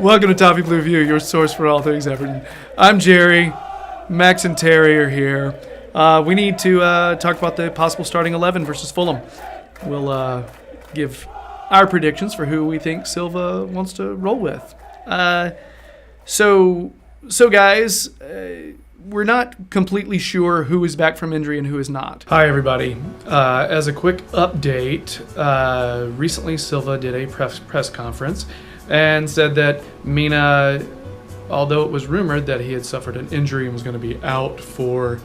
Welcome to Toffee Blue View, your source for all things Everton. I'm Gerry. Max and Terry are here. We need to talk about the possible starting 11 versus Fulham. We'll give our predictions for who we think Silva wants to roll with. So guys, we're not completely sure who is back from injury and who is not. Hi, everybody. As a quick update, recently Silva did a press conference and said that Mina, although it was rumored that he had suffered an injury and was going to be out for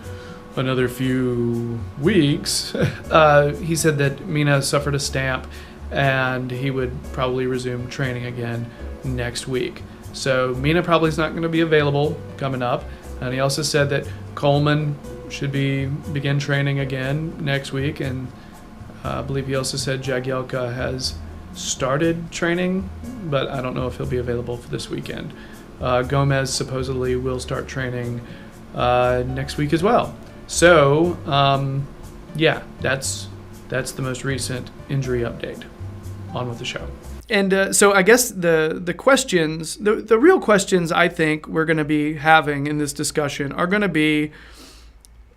another few weeks, he said that Mina suffered a stamp and he would probably resume training again next week. So Mina probably is not going to be available coming up. And he also said that Coleman should begin training again next week. And I believe he also said Jagielka has started training, but I don't know if he'll be available for this weekend. Gomez supposedly will start training next week as well. So, yeah, that's the most recent injury update. On with the show. And so I guess the questions, the real questions I think we're going to be having in this discussion are going to be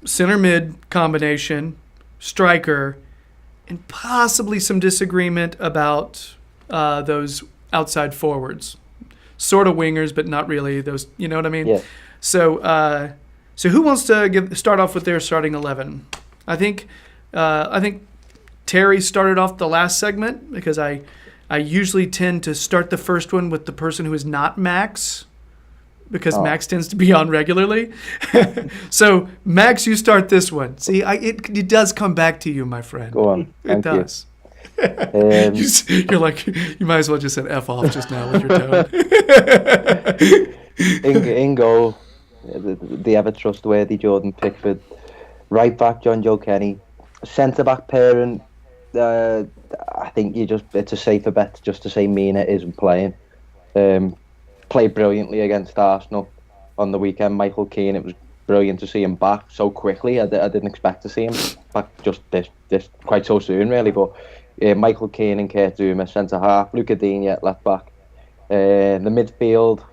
center mid combination, striker, and possibly some disagreement about those outside forwards. Sort of wingers, but not really those, you know what I mean? Yeah. So who wants to start off with their starting 11? I think Terry started off the last segment because I usually tend to start the first one with the person who is not Max because Max tends to be on regularly. So, Max, you start this one. See, it does come back to you, my friend. Go on. It does. You're like, you might as well just said F off just now with your tone. in goal, the ever-trustworthy Jordan Pickford. Right back, John Joe Kenny. Centre-back pairing, I think it's a safer bet just to say Mina isn't playing. Played brilliantly against Arsenal on the weekend. Michael Keane, it was brilliant to see him back so quickly. I didn't expect to see him back just this quite so soon, really. But Michael Keane and Kurt Zouma, centre half. Luca Digne, left back. The midfield,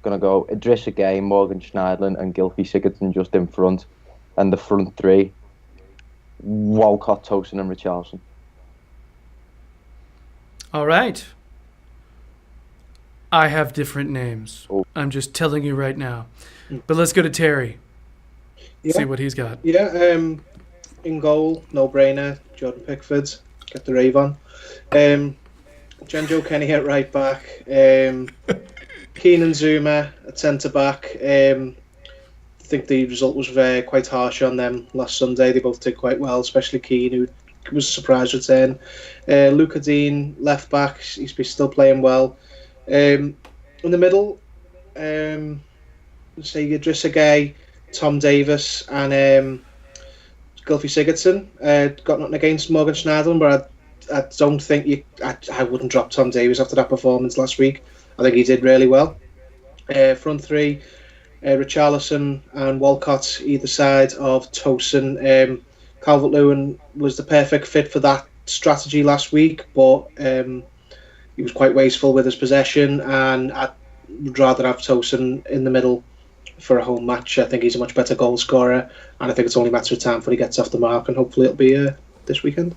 gonna go Idrissa Gueye, Morgan Schneiderlin, and Gylfi Sigurdsson just in front, and the front three: Walcott, Tosin, and Richarlison. All right. I have different names. Oh. I'm just telling you right now. But let's go to Terry. Yeah. See what he's got. Yeah, in goal, no-brainer, Jordan Pickford, get the rave on. John Joe Kenny at right back. Keane and Zouma at centre-back. I think the result was quite harsh on them last Sunday. They both did quite well, especially Keane, who was a surprise return. Luca Digne, left back, he's still playing well. In the middle, say Idrissa Gueye, Tom Davis, and Gylfi Sigurdsson. Got nothing against Morgan Schneiderlin, but I don't think I wouldn't drop Tom Davis after that performance last week. I think he did really well. Front three, Richarlison and Walcott either side of Tosin. Calvert-Lewin was the perfect fit for that strategy last week, but he was quite wasteful with his possession, and I'd rather have Tosin in the middle for a home match. I think he's a much better goal scorer, and I think it's only a matter of time before he gets off the mark, and hopefully it'll be this weekend.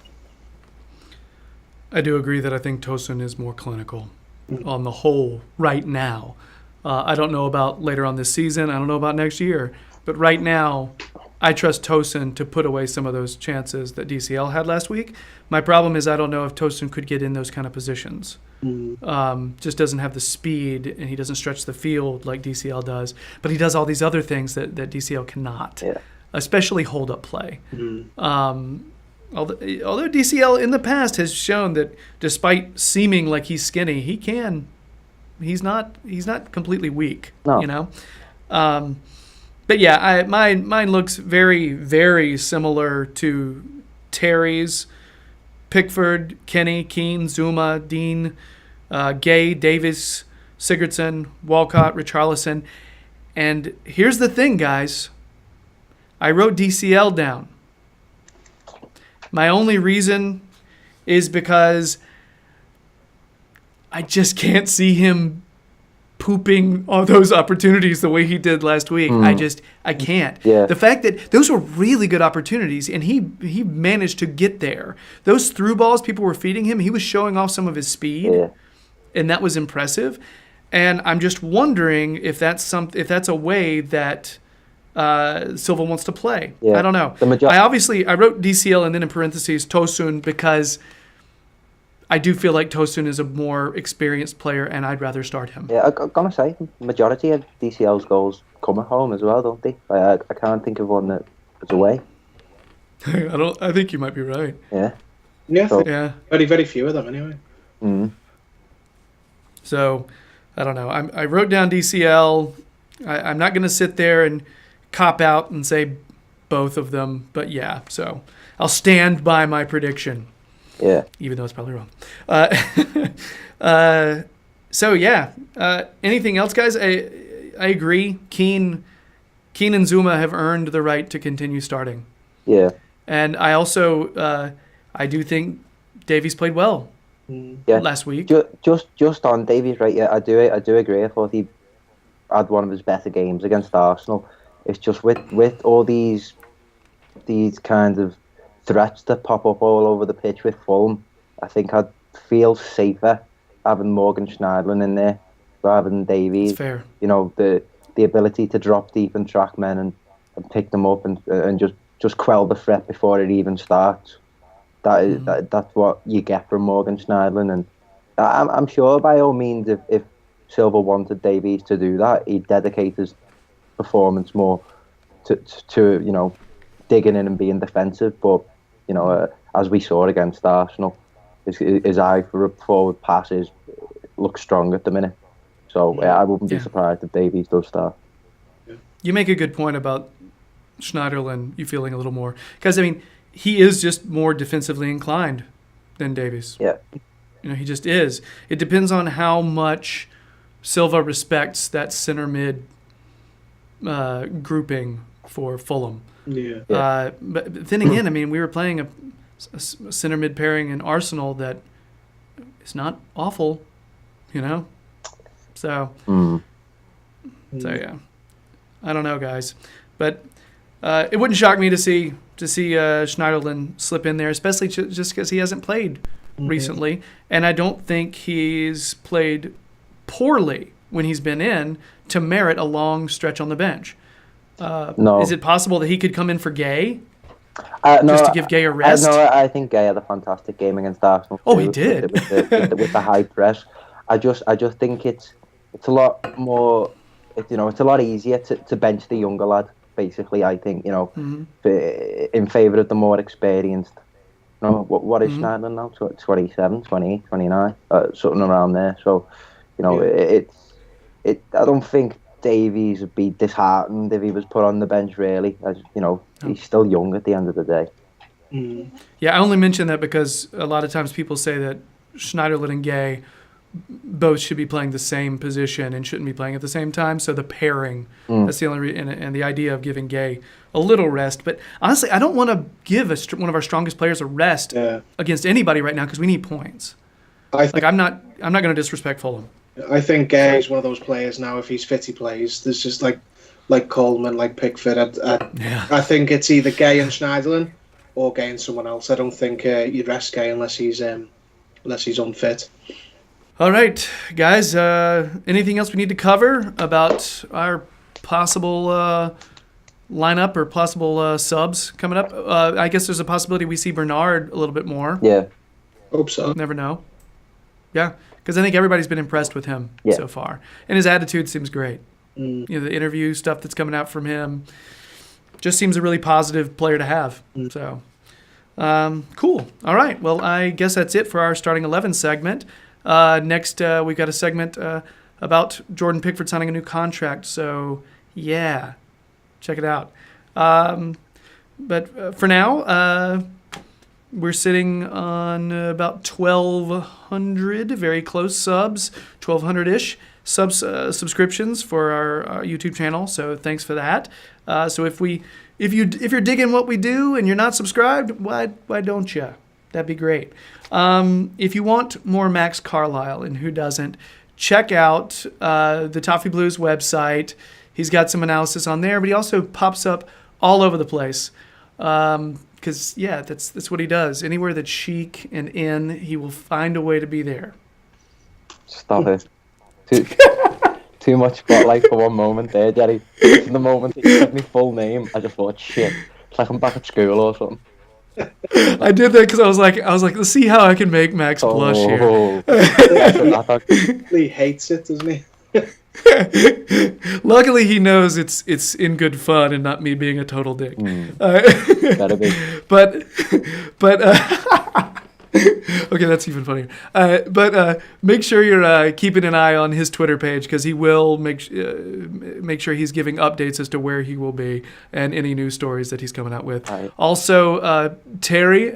I do agree that I think Tosin is more clinical on the whole right now. I don't know about later on this season. I don't know about next year. But right now, I trust Tosin to put away some of those chances that DCL had last week. My problem is I don't know if Tosin could get in those kind of positions. Just doesn't have the speed, and he doesn't stretch the field like DCL does. But he does all these other things that DCL cannot, especially hold-up play. Although DCL in the past has shown that despite seeming like he's skinny, he can. He's not completely weak, no. You know. But yeah, mine looks very, very similar to Terry's. Pickford, Kenny, Keane, Zouma, Dean, Gueye, Davis, Sigurdsson, Walcott, Richarlison. And here's the thing, guys. I wrote DCL down. My only reason is because I just can't see him pooping all those opportunities the way he did last week. I can't. Yeah. The fact that those were really good opportunities and he managed to get there. Those through balls people were feeding him, he was showing off some of his speed, and that was impressive. And I'm just wondering if that's a way that Silva wants to play. Yeah. I don't know. I wrote DCL and then in parentheses Tosun because I do feel like Tosun is a more experienced player, and I'd rather start him. Yeah, I'm gonna say majority of DCL's goals come at home as well, don't they? I can't think of one that was away. I think you might be right. Yeah. Yeah. Very, very few of them anyway. Mm. So, I don't know. I wrote down DCL. I'm not gonna sit there and cop out and say both of them, but yeah. So I'll stand by my prediction. Yeah. Even though it's probably wrong. Anything else, guys? I agree. Keane and Zuma have earned the right to continue starting. Yeah. And I also I do think Davies played well last week. Just on Davies, right? Yeah, I do agree. I thought he had one of his better games against Arsenal. It's just with all these kinds of threats that pop up all over the pitch with Fulham, I think I'd feel safer having Morgan Schneiderlin in there rather than Davies. That's fair. You know, the ability to drop deep and track men and pick them up and just quell the threat before it even starts. That's what you get from Morgan Schneiderlin, and I'm sure by all means if Silva wanted Davies to do that, he'd dedicate his performance more to you know, digging in and being defensive, but you know, as we saw against Arsenal, his eye for forward passes looks strong at the minute. So I wouldn't be surprised if Davies does start. You make a good point about Schneiderlin, you feeling a little more. Because, I mean, he is just more defensively inclined than Davies. Yeah. You know, he just is. It depends on how much Silva respects that center mid grouping for Fulham. Yeah. But then again, I mean, we were playing a center mid pairing in Arsenal that is not awful, you know. So, yeah, I don't know, guys, but it wouldn't shock me to see Schneiderlin slip in there, especially just because he hasn't played recently, and I don't think he's played poorly when he's been in to merit a long stretch on the bench. No. Is it possible that he could come in for Gay? No, just to give Gay a rest? I think Gay had a fantastic game against Arsenal. Oh, he did. With the high press. I just think it's a lot more. It's a lot easier to bench the younger lad. Basically, I think in favour of the more experienced. You know, what is Schneider now? 27, 28, 29, something around there. So, I don't think Davies would be disheartened if he was put on the bench, really. He's still young at the end of the day. Yeah, I only mention that because a lot of times people say that Schneiderlin and Gay both should be playing the same position and shouldn't be playing at the same time. So the pairing, that's the only and the idea of giving Gay a little rest. But honestly, I don't want to give one of our strongest players a rest against anybody right now because we need points. I'm not going to disrespect Fulham. I think Gay is one of those players now. If he's fit, he plays. There's just like Coleman, like Pickford. I think it's either Gay and Schneiderlin or Gay and someone else. I don't think you'd rest Gay unless he's unfit. All right, guys. Anything else we need to cover about our possible lineup or possible subs coming up? I guess there's a possibility we see Bernard a little bit more. Yeah. Hope so. Never know. Yeah. Because I think everybody's been impressed with him so far. And his attitude seems great. The interview stuff that's coming out from him just seems a really positive player to have. So, cool. All right. Well, I guess that's it for our starting 11 segment. Next, we've got a segment about Jordan Pickford signing a new contract. So, yeah, check it out. But for now, we're sitting on about 1,200, very close subs, 1,200-ish subscriptions for our YouTube channel. So thanks for that. So if you're digging what we do and you're not subscribed, why don't you? That'd be great. If you want more Max Carlisle, and who doesn't, check out the Toffee Blues website. He's got some analysis on there, but he also pops up all over the place. Because, that's what he does. Anywhere that's chic and in, he will find a way to be there. Stop it. Too much spotlight for one moment there, Gerry. In the moment that you said my full name, I just thought, shit, it's like I'm back at school or something. I did that because I was like, let's see how I can make Max blush here. He hates it, doesn't he? Luckily, he knows it's in good fun and not me being a total dick. Better be. But okay, that's even funnier. But make sure you're keeping an eye on his Twitter page, because he will make sure he's giving updates as to where he will be and any news stories that he's coming out with. Right. Also, Terry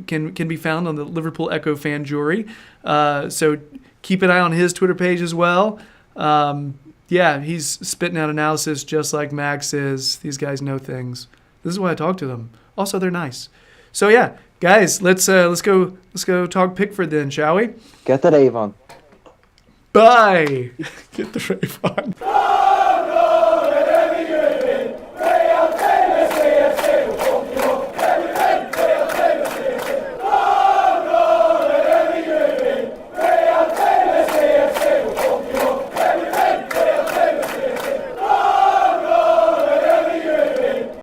can be found on the Liverpool Echo fan jury. So keep an eye on his Twitter page as well. He's spitting out analysis just like Max is. These guys know things. This is why I talk to them. Also, they're nice. So yeah, guys, let's go talk Pickford then, shall we? Get that Avon. Bye. Get the rave on.